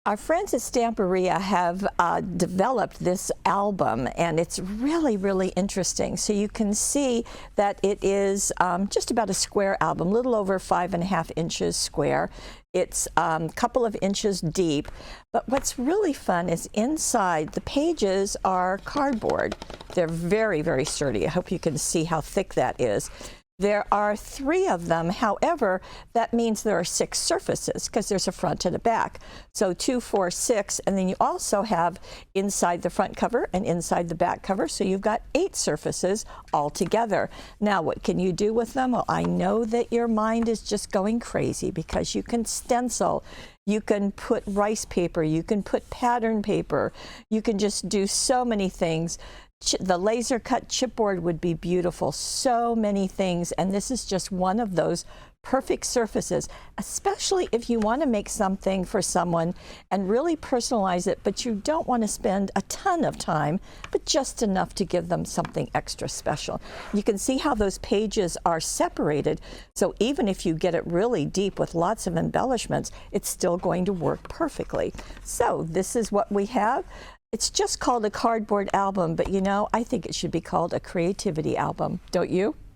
Our friends at Stamperia have developed this album, and it's really, really interesting. So you can see that it is just about a square album, a little over 5.5 inches square. It's a couple of inches deep, but what's really fun is inside the pages are cardboard. They're very, very sturdy. I hope you can see how thick that is. There are 3 of them. However, that means there are 6 surfaces because there's a front and a back. So 2, 4, 6, and then you also have inside the front cover and inside the back cover. So you've got 8 surfaces all together. Now, what can you do with them? Well, I know that your mind is just going crazy because you can stencil. You can put rice paper. You can put pattern paper. You can just do so many things. The laser cut chipboard would be beautiful, so many things, and this is just one of those perfect surfaces, especially if you want to make something for someone and really personalize it, but you don't want to spend a ton of time, but just enough to give them something extra special. You can see how those pages are separated, so even if you get it really deep with lots of embellishments, it's still going to work perfectly. So this is what we have. It's just called a cardboard album, but you know, I think it should be called a creativity album, don't you?